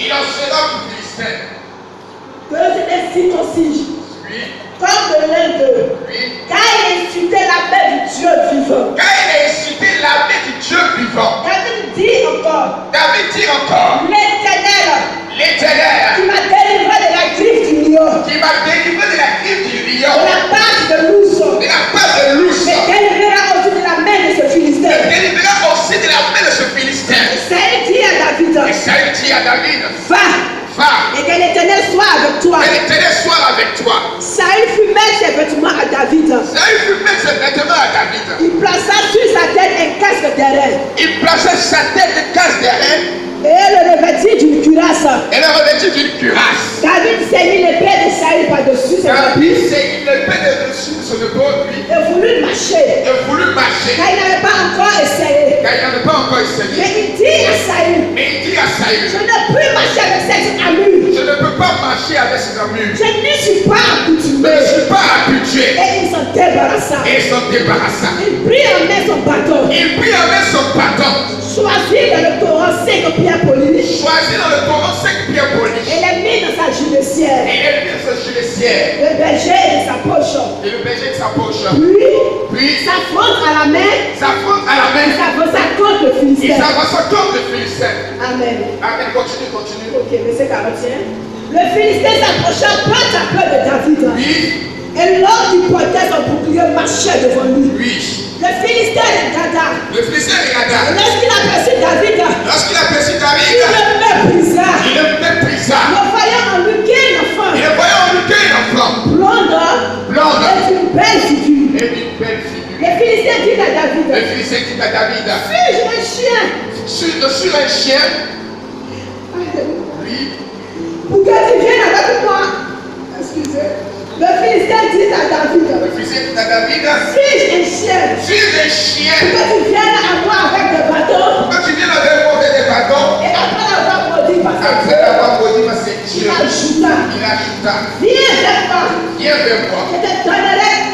Il en sera du Philistin. Que c'était circoncis. Oui. Comme de l'un d'eux. Oui. Car il insultait la main du Dieu vivant. Car il a insulté l'armée du Dieu vivant. David dit encore. David dit encore. L'Éternel. Qui L'Éternel. m'a délivré de la griffe du lion. Qui m'a délivré de la griffe du De lion. la part de l'ours. De la part de l'ours. Me délivrera aussi de la main de ce Philistin. Me délivrera aussi de la main de ce Philistin. Saül dit à David. Et Saül dit à David. Va. Va. Et que l'Éternel soit avec toi. Que l'Éternel soit avec toi. Saül fit mettre ses vêtements à David. Saül fut mettre ses vêtements à David. Il plaça sur sa tête un casque d'airain. Il plaça sa tête de casse d'airain. Et le revêtit d'une cuirasse. Et le revêtit d'une cuirasse. David saignit l'épée de Saül par-dessus ses David habits. saignit l'épée de dessus de son épaule, lui. Et voulut marcher. Il voulut marcher. Car il n'avait pas encore essayé. Car il n'avait pas encore essayé. Mais il dit à Saül. Mais il dit à Je Saül. ne peux marcher avec cette armure. Je ne peux pas marcher avec ses armures. Je n'y suis pas Je accoutumé. ne suis pas habitué. Et il s'en débarrassa. Et il s'en débarrassa. Il prit en main son bâton. Il prit avec son bâton. Choisit dans le torrent 5 pierres polies. Choisit dans le torrent 5 pierres polies. Et les mit dans sa gibecière. Et il a mis sa gibecière. Le berger de sa poche. Et le berger de sa poche. Puis s'affronte à la main. S'affronte à la main. S'avança contre le Il Philistin. s'avance contre le Philistin. Amen. Amen. Continue, continue. Ok, verset 41. Le Philistin s'approcha peu à peu de David. Oui. Et l'homme qui portait son bouclier marchait devant lui. Oui. Le Philistin regarda. Le Philistin Et regarda. lorsqu'il aperçut David, Lorsqu'il aperçut il David, le méprisa. il le méprisa. Ne voyant en lui qu'un enfant Il le voyait en lui qu'un enfant. blonde Blonde. et d'une belle figure. Et une belle figure. Le Philistin dit à David, Le Philistin dit à David, suis-je un chien? sur un chien, oui, Pour que tu viennes avec moi. Excusez. Le Philistin dit à David, le Philistin dit à David, suis-je un chien? sur un chien, Pour que tu viennes à moi avec des bâtons. quand tu viens avec moi avec des bâtons, Et après avoir maudit par sa après avoir maudit ma Dieu, il ajouta, il ajouta, viens vers moi. viens vers moi.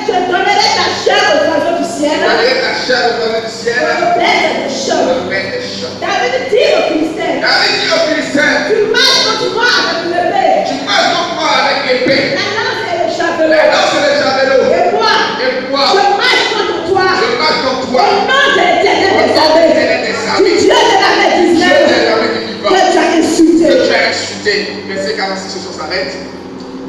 Je donnerai ta chair aux oiseaux du ciel. Je donnerai ta chair au nom du ciel, Aux bêtes des champs. au pain des champs. David dit au Philistin, David dit au Philistin, tu marches contre moi avec l'épée. tu marches contre moi avec l'épée, La lance et le la javelot. lance et le javelot, Et moi, et moi, je marche contre toi. je marche contre toi, Au nom de l'Éternel au des nom de armées, l'Éternel des du armées, Dieu de l'armée Dieu d'Israël, de l'armée du vivant, que tu as insulté. que tu as insulté. Verset 46 sur s'arrête.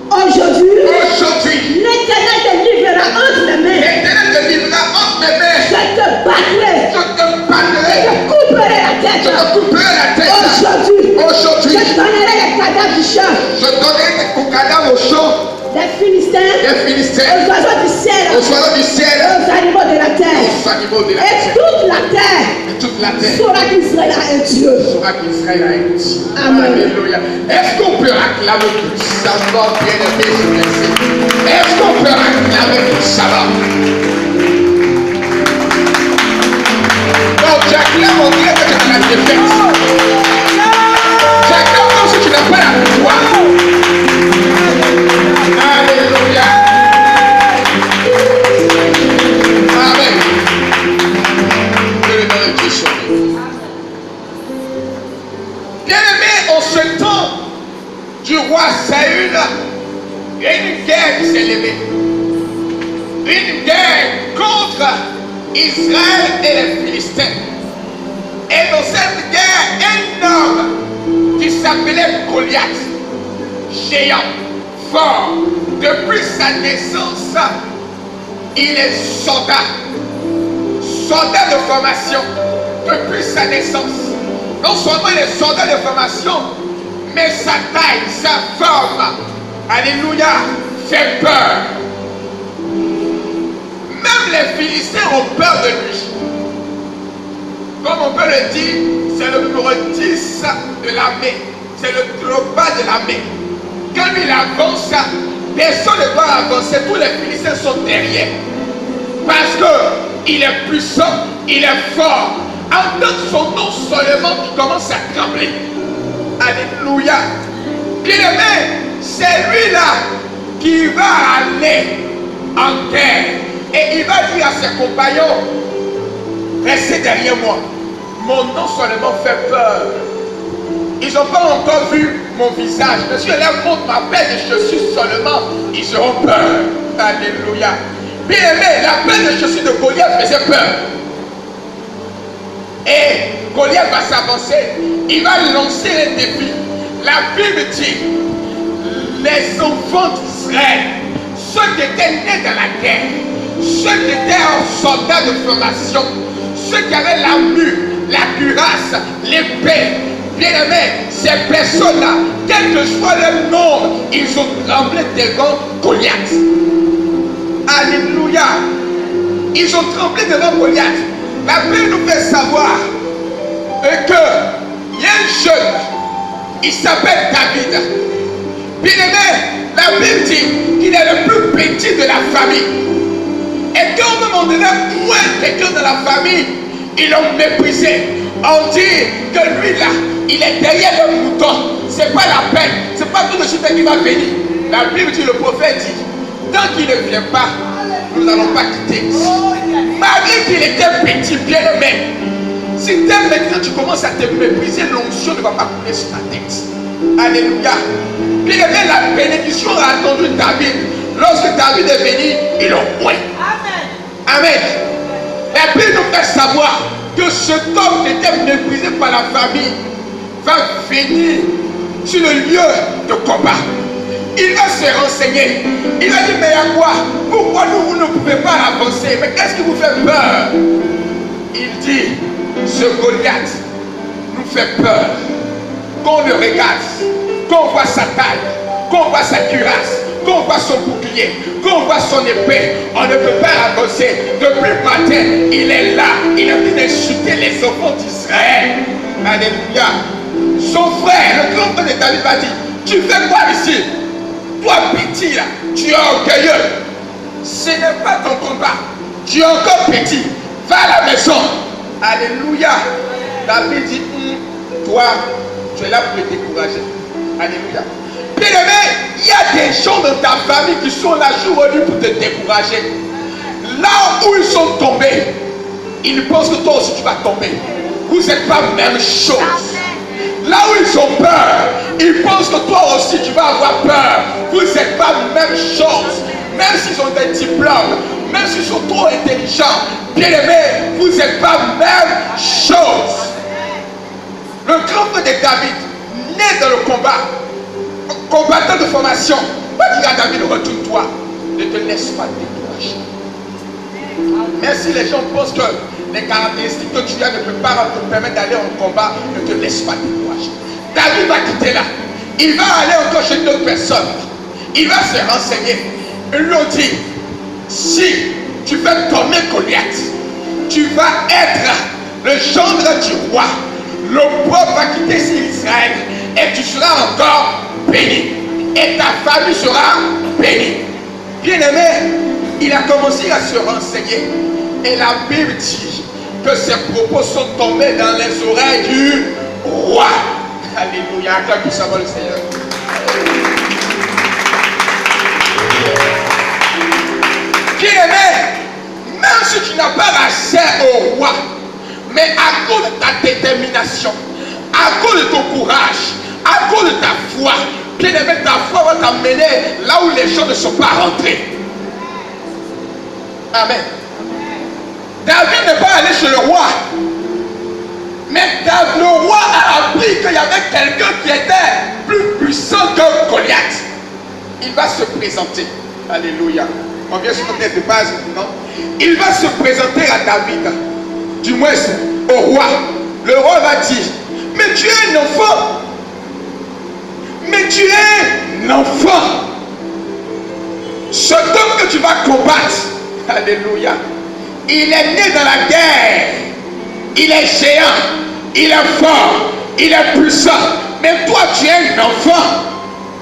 Aujourd'hui, Aujourd'hui, l'Éternel te livrera entre mes mains. l'Éternel te livrera entre mes mains. Je te battrai. Je te battrai. Je couperai la Je tête. te couperai la tête. Aujourd'hui, Aujourd'hui, je donnerai les cadavres du champ, je donnerai ton cadavre au champ des Philistins, des Philistins, aux oiseaux du ciel, aux oiseaux du ciel, aux animaux de la terre. aux animaux de la Et terre. toute la terre Et toute la terre saura qu'Israël a un Dieu. saura qu'Israël a un Dieu. Amen. Alléluia. Est-ce qu'on peut acclamer puissamment, bien-aimé, ce verset? Est-ce qu'on peut acclamer puissamment? Donc, tu acclames en Dieu que tu as la défaite. Tu acclames comme si tu n'as pas la victoire. Alléluia. Amen. Que le nom de Dieu soit béni. Bien-aimé, en ce temps du roi Saül, il y a une guerre qui s'est levée. Une guerre contre Israël et les Philistins. Et dans cette guerre, un homme qui s'appelait Goliath, géant, fort, depuis sa naissance, il est soldat de formation, depuis sa naissance. Non seulement il est soldat de formation, mais sa taille, sa forme, alléluia, fait peur. Même les Philistins ont peur de lui. Comme on peut le dire, c'est le numéro 10 de l'armée. C'est le global de l'armée. Quand il avance, personne ne doit avancer. Tous les Philistins sont derrière. Parce qu'il est puissant, il est fort. Entendre son nom seulement, tu commences à trembler. Alléluia. Bien-aimé, c'est lui-là qui va aller en guerre. Et il va dire à ses compagnons, restez derrière moi. Mon nom seulement fait peur. Ils n'ont pas encore vu mon visage. Mais si je leur montre ma paire de chaussures seulement, ils auront peur. Alléluia. Bien aimé, la paire de chaussures de Goliath faisait peur. Et Goliath va s'avancer. Il va lancer un défi. La Bible dit, les enfants d'Israël, ceux qui étaient nés dans la guerre, ceux qui étaient en soldats de formation, ceux qui avaient l'armure, la cuirasse, l'épée, bien aimé, ces personnes-là, quel que soit leur nombre, ils ont tremblé devant Goliath. Alléluia. Ils ont tremblé devant Goliath. La Bible nous fait savoir que il y a un jeune, il s'appelle David. Bien aimé, la Bible dit qu'il est le plus petit de la famille. Et qu'à un moment donné, où est quelqu'un de la famille, ils l'ont méprisé. On dit que lui là, il est derrière le mouton. C'est pas la peine. C'est pas tout de suite qu'il va venir. La Bible dit, le prophète dit, tant qu'il ne vient pas, nous n'allons pas quitter. Malgré qu'il était petit, bien aimé. Si dès maintenant tu commences à te mépriser, l'onction ne va pas couler sur ta tête. Alléluia. Bien aimé, la bénédiction a attendu David. Lorsque David est venu, ils l'ont oint. Amen. La Bible nous fait savoir que cet homme qui était méprisé par la famille va venir sur le lieu de combat. Il va se renseigner. Il va dire, mais à quoi? Pourquoi vous ne pouvez pas avancer? Mais qu'est-ce qui vous fait peur? Il dit, ce Goliath nous fait peur. Qu'on le regarde, qu'on voit sa taille, qu'on voit sa cuirasse, qu'on voit son bouclier, qu'on voit son épée, on ne peut pas avancer. Depuis le matin, il est là. Il a venu insulter les enfants d'Israël. Alléluia. Son frère, le grand frère de David, va dire, tu fais quoi ici? Toi petit là, tu es orgueilleux. Ce n'est pas ton combat. Tu es encore petit. Va à la maison. Alléluia. David dit, toi, tu es là pour me décourager. Alléluia. Bien aimé, il y a des gens dans ta famille qui sont là jour au nuit pour te décourager. Là où ils sont tombés, ils pensent que toi aussi tu vas tomber. Vous n'êtes pas la même chose. Là où ils ont peur, ils pensent que toi aussi tu vas avoir peur. Vous n'êtes pas la même chose. Même s'ils ont des diplômes, même s'ils sont trop intelligents, bien aimé, vous n'êtes pas la même chose. Le grand frère de David, né dans le combat, combattant de formation, va dire à David, retourne-toi, ne te laisse pas décourager. Même si les gens pensent que les caractéristiques que tu as ne peuvent pas te permettre d'aller en combat, ne te laisse pas décourager. David va quitter là. Il va aller encore chez d'autres personnes. Il va se renseigner. Ils lui ont dit, si tu fais tomber Goliath, tu vas être le gendre du roi. Le roi va quitter Israël et tu seras encore béni. Et ta famille sera bénie. Bien aimé, il a commencé à se renseigner. Et la Bible dit que ses propos sont tombés dans les oreilles du roi. Alléluia. Acclame puissamment le Seigneur. Bien aimé, même si tu n'as pas accès au roi, mais à cause de ta détermination, à cause de ton courage, à cause de ta foi, bien aimé, ta foi va t'amener là où les gens ne sont pas rentrés. Amen. David n'est pas allé chez le roi. Mais le roi a appris qu'il y avait quelqu'un qui était plus puissant que Goliath. Il va se présenter. Alléluia. On vient sur notre tête de base maintenant. Il va se présenter à David. Du moins au roi. Le roi va dire, mais tu es un enfant. Mais tu es un enfant. Ce homme que tu vas combattre. Alléluia. Il est né dans la guerre. Il est géant. Il est fort. Il est puissant. Mais toi, tu es un enfant.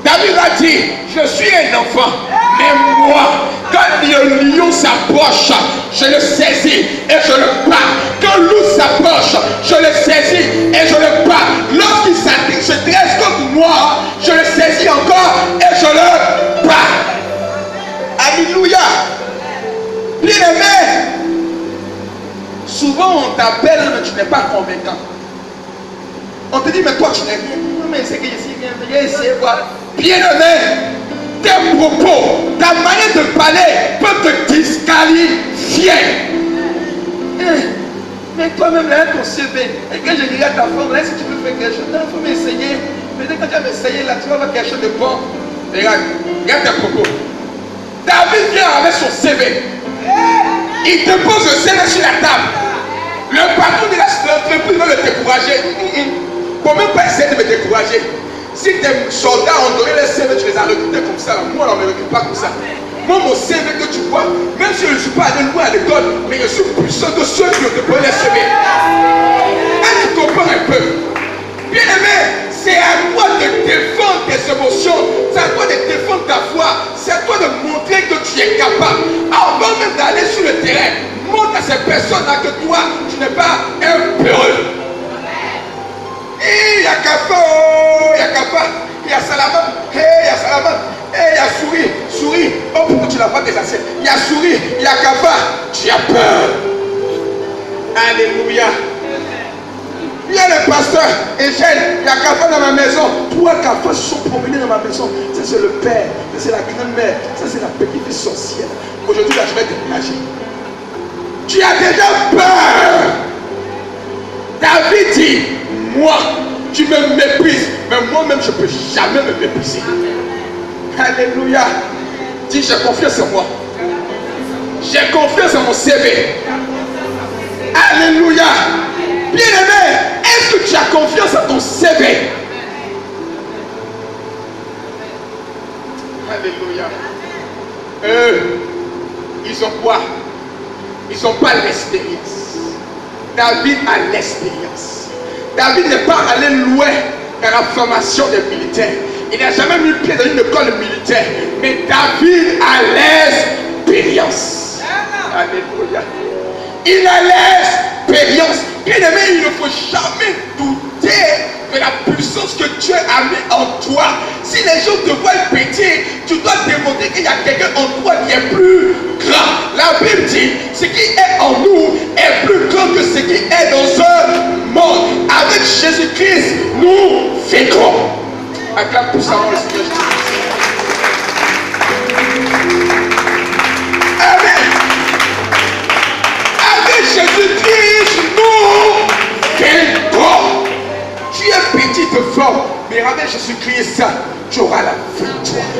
David a dit, je suis un enfant. Mais moi, quand le lion s'approche, je le saisis et je le bats. Quand le loup s'approche, je le saisis et je le bats. Lorsqu'il se dresse contre moi, je le saisis encore et je le bats. Alléluia. Bien aimé, souvent on t'appelle mais tu n'es pas convaincant. On te dit mais toi tu n'es rien. m'essayer ici, viens essayer voir. Bien-aimé, tes propos, ta manière de parler peut te disqualifier. Mais toi-même, là, ton CV, et quand je dirai à ta femme, là, si tu veux faire quelque chose, il faut m'essayer. Peut-être quand tu vas m'essayer, là, tu vas faire quelque chose de bon. Regarde tes propos. David vient avec son CV. Il te pose le CV sur la table. Le patron de l'entreprise veut le décourager. Pour même pas essayer de me décourager. Si tes soldats ont donné les CV, tu les as recrutés comme ça. Moi, on ne me recrute pas comme ça. Moi, mon CV que tu vois, même si je ne suis pas allé loin à l'école, mais je suis plus sûr de ceux qui ont déposé les CV. Est-ce que tu comprends un peu? Bien aimé, c'est à toi de défendre tes émotions, c'est à toi de défendre ta foi, c'est à toi de montrer que tu es capable. Avant même d'aller sur le terrain, montre à ces personnes-là que toi, tu n'es pas un peureux. Il y a Kafa, il y a Kafa, il y a Salaman, il y a Salaman, il y a Souris, oh pourquoi tu n'as pas des assiettes? Il y a Souris, il y a Kafa, tu as peur. Alléluia. Il y a le pasteur Eugène, il y a Kafa dans ma maison. Trois Kafa sont promenés dans ma maison. Ça c'est le père, ça c'est la grand-mère, ça c'est la petite fille sorcière. Aujourd'hui là je vais te déménager. Tu as déjà peur. David dit, moi, tu me méprises, mais moi-même, je ne peux jamais me mépriser. Alléluia. Dis, j'ai confiance en moi. J'ai confiance en mon CV. Alléluia. Bien-aimé, est-ce que tu as confiance en ton CV? Alléluia. Ils ont quoi? Ils n'ont pas l'expérience. David a l'expérience. David n'est pas allé loin dans la formation des militaires. Il n'a jamais mis le pied dans une école militaire. Mais David a l'expérience. Alléluia. Il a l'expérience. Bien aimé, il ne faut jamais douter de la puissance que Dieu a mis en toi. Si les gens te voient petit, tu dois démontrer qu'il y a quelqu'un en toi qui est plus grand. La Bible dit, ce qui est en nous est plus grand que ce qui est dans ce monde. Avec Jésus-Christ, nous vaincrons. Acclame puissamment le Seigneur Jésus-Christ. Amen. Avec Jésus-Christ, nous vaincrons. Tu es petite forme, mais avec Jésus-Christ, tu auras la victoire.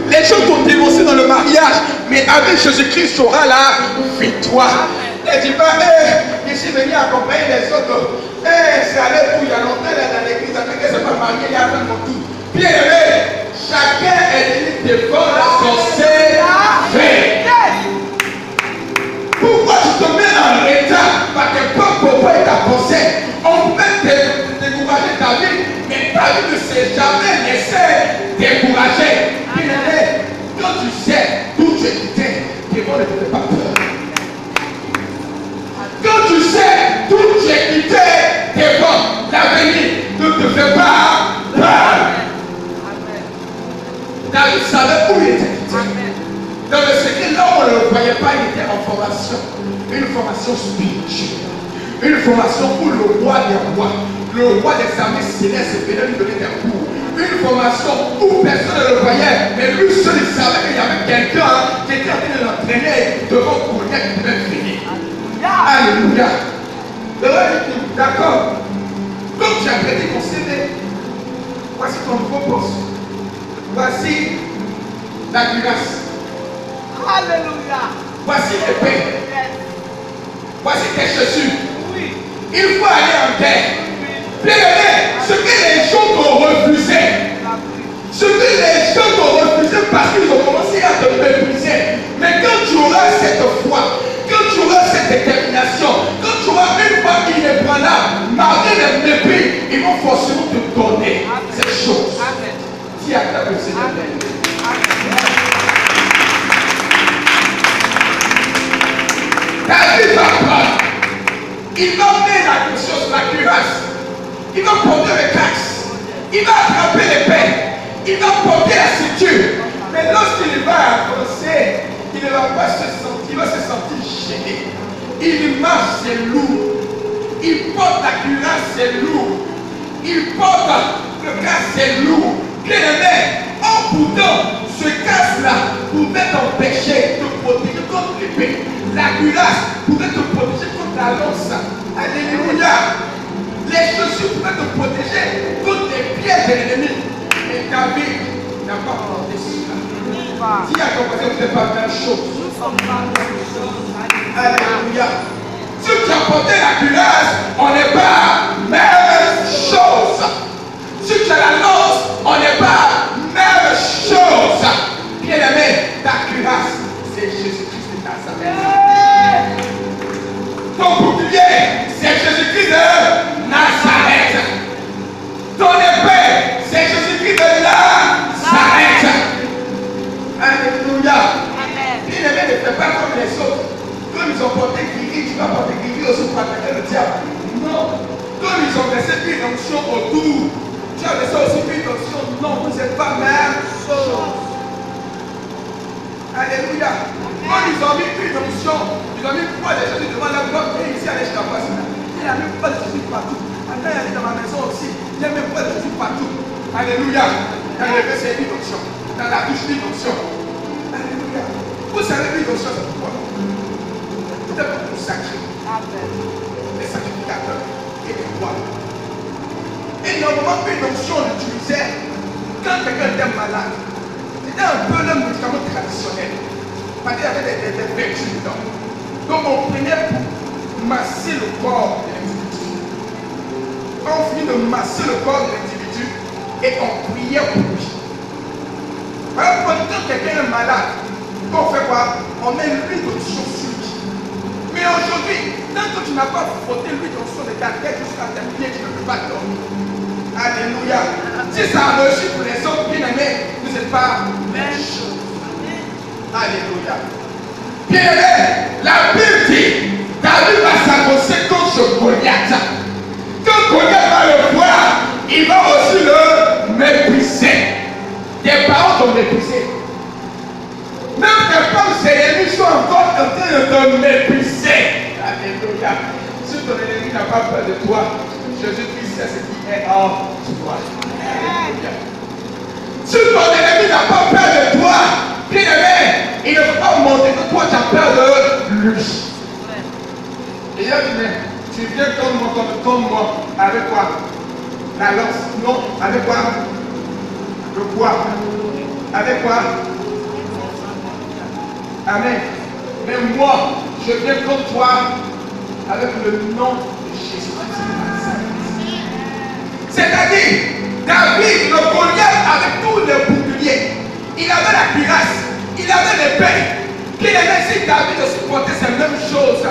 Les gens t'ont dénoncé dans le mariage, mais avec Jésus-Christ, tu auras la victoire. Et dis pas, je suis venu accompagner les autres. C'est allé tout, il y a longtemps dans l'église, après que c'est pas marié, il y a un mon tour. Bien aimé, chacun est venu défendre son CV. Pourquoi tu te mets en retard par tes propres propos et ta pensée? On peut décourager ta vie, mais ta vie ne s'est jamais laissée décourager. Bien aimé, quand tu sais d'où tu es quitté, tes mots ne te font pas peur. Quand tu sais d'où tu es quitté, tes mots, l'avenir ne te fait pas peur. David savait où il était quitté. Dans le secret, là où on ne le voyait pas, il était en formation. Une formation spirituelle. Une formation où le roi des rois, le roi des armées célestes venait lui donner des cours. Une formation où personne ne le voyait, mais lui seul il savait qu'il y avait quelqu'un qui était en train de l'entraîner devant Goliath qui devait finir. Alléluia. Le roi dit, d'accord. Comme tu as prêté ton CV, voici ton nouveau poste. Voici la grâce. Alléluia. Voici l'épée. Voici tes chaussures. Oui. Il faut aller en guerre. Bien aimé, ce que les gens t'ont refusé, ce que les gens t'ont refusé parce qu'ils ont commencé à te mépriser. Mais quand tu auras cette foi, quand tu auras cette détermination, quand tu auras une foi inébranlable, malgré les mépris, ils vont forcément te donner cette chose. Si à ta Seigneur. David va prendre. Il va mener la conscience, la cuirasse. Il va porter les taxes. Il va attraper l'épée. Il va porter la ceinture. Mais lorsqu'il va avancer, il ne va pas se sentir, il va se sentir gêné. Il marche, c'est lourd. Il porte la cuirasse, c'est lourd. Il porte le casque c'est lourd. Bien aimé, en pourtant, ce casque-là pouvait t'empêcher de te protéger contre l'épée. La cuirasse pouvait te protéger contre la lance. Alléluia. Les chaussures pouvaient te protéger contre les pièges de l'ennemi. Mais David n'a pas porté cela. Dis à ton voisin, vous n'êtes pas la même chose. Alléluia. Si tu as porté la cuirasse, on n'est pas même chose. Si tu as la lance, on n'est pas même chose. Bien aimé, ta cuirasse, c'est Jésus-Christ de Nazareth. Ton bouclier, c'est Jésus-Christ de Nazareth. Ton épée, c'est Jésus-Christ de Nazareth. Alléluia. Bien aimé, ne fais pas comme les autres. Comme ils ont porté guéri, tu vas porter guéri aussi pour attaquer le diable. Non. Comme ils ont laissé une onction autour, tu as laissé aussi une onction. Non, vous n'êtes pas même chose. Alléluia. Quand ils ont mis une onction, ils ont mis quoi de Jésus devant la gloire, et ici à l'escapade. Il a mis quoi de Jésus partout. Attends, il est dans ma maison aussi. Il a mis quoi de Jésus partout. Alléluia. Dans le levé, c'est une onction. Dans la douche, une onction. Alléluia. Vous savez, une onction, c'est pourquoi? C'est pour nous sacrer. Les sacrificateurs et les rois. Et normalement, une onction, on l'utilisait quand quelqu'un était malade. C'était un peu le médicament traditionnel. Parce qu'il y avait des vertus dedans. Donc on prenait pour masser le corps de l'individu. Quand on finit de masser le corps de l'individu, et on priait pour lui. Alors quand quelqu'un est malade, qu'on fait quoi? On met l'huile d'onction sur lui. Mais aujourd'hui, tant que tu n'as pas frotté l'huile d'onction de ta tête jusqu'à tes pieds, tu ne peux pas dormir. Alléluia. Si ça a réussi pour les autres bien aimés, vous n'êtes pas même chose. Alléluia. Bien aimé, la Bible dit, David va s'avancer contre ce Goliath. Quand Goliath va le voir, il va aussi le mépriser. Tes parents t'ont méprisé. Même tes femmes ennemis sont encore en train de te mépriser. Alléluia. Si ton ennemi n'a pas peur de toi, Jésus-Christ sait ce qui est en toi. Alléluia. Si ton ennemi n'a pas peur de toi, bien aimé, il ne faut pas montrer que toi tu as peur de lui. Et il a dit, mais tu viens comme moi, avec quoi? La lance. Non, avec quoi? Le bois. Avec quoi? Amen. Mais moi, je viens comme toi avec le nom de Jésus-Christ. C'est-à-dire, David, le Goliath, avec tous les boucliers, il avait la cuirasse, il avait l'épée. Qu'il avait si David aussi portait ces mêmes choses.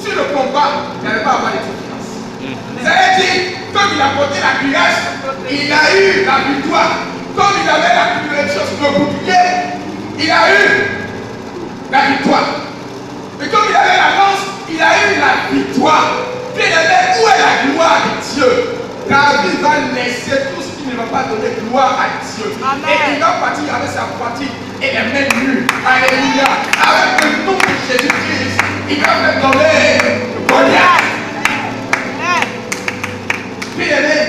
Sur le combat, il n'allait pas avoir de différence. C'est-à-dire, comme il a porté la cuirasse, il a eu la victoire. Comme il avait la chose, le bouclier, il a eu la victoire. Et comme il avait la lance, il a eu la victoire. Bien aimé, où est la gloire de Dieu? David va laisser tout ce qui ne va pas donner gloire à Dieu. Amen. Et il va partir avec sa poitrine et les mains nues. Alléluia. Avec le nom de Jésus-Christ, il va faire tomber Goliath. Bien aimé,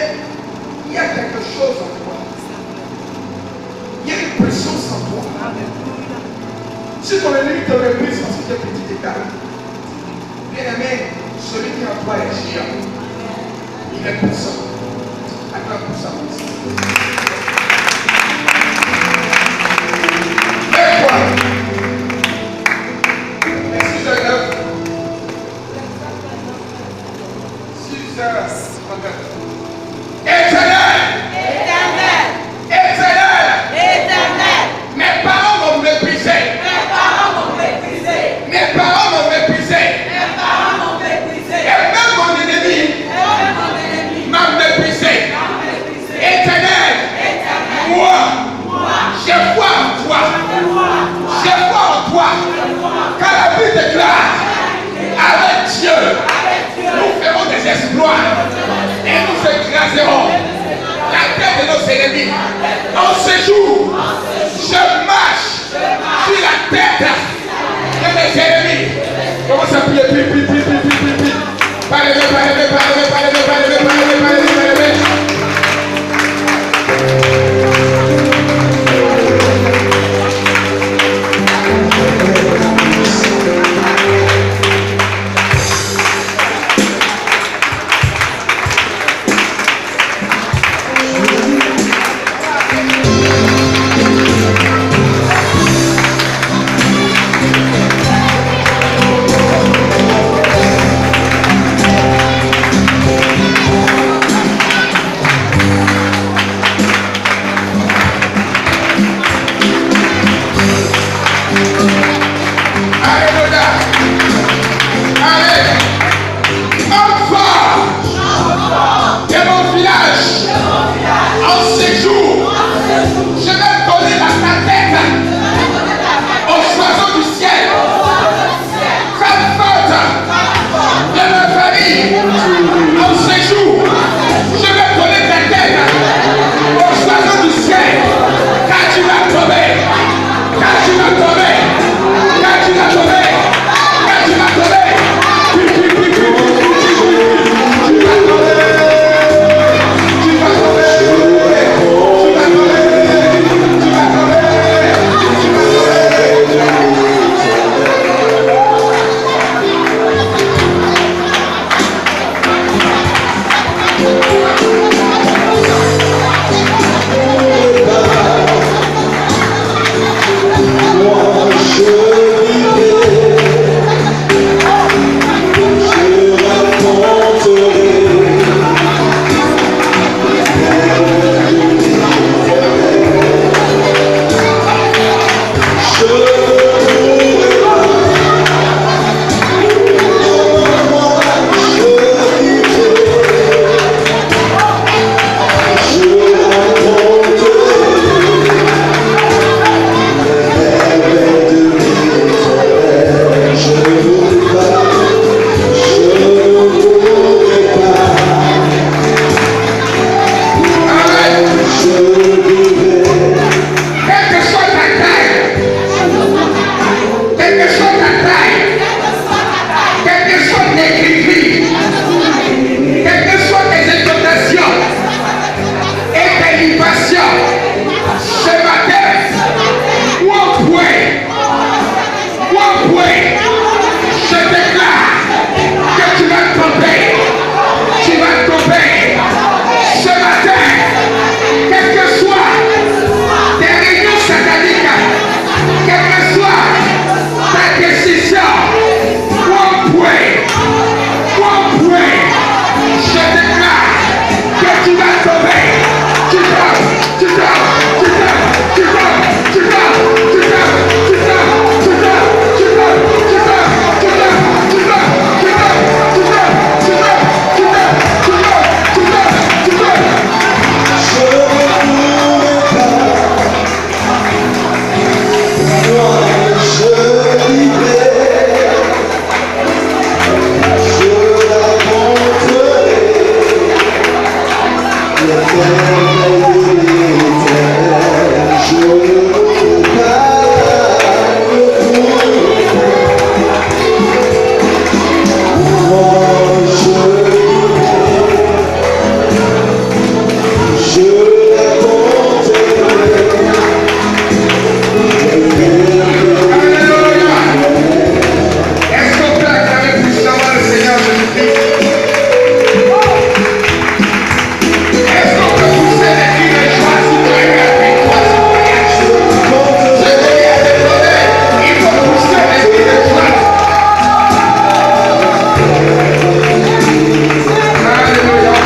il y a quelque chose en toi. Il y a une présence en toi. Si ton ennemi te méprise parce que tu es petit égal, bien aimé, celui qui en toi est géant. Il est puissant. Acclame pour ça. Lève-toi. Merci, 6h09. 6h50. Éternel. Mes parents m'ont méprisé. Mes parents m'ont méprisé. Et même mon ennemi m'a méprisé. Éternel, moi, j'ai foi en toi. J'ai foi en toi. Car la Bible déclare, avec Dieu, nous ferons des exploits et nous écraserons la tête de nos ennemis. En ce jour, je marche sur la tête de mes ennemis. Commence à prier, prie. Parlez. Je vais donner ta tête aux oiseaux du ciel. Femme forte de ma famille, en séjour, je vais donner ta tête aux oiseaux du ciel. Quand tu vas tomber, quand tu vas tomber, quand tu vas tomber, quand tu vas tomber, quelles que soient tes exhortations et tes libations,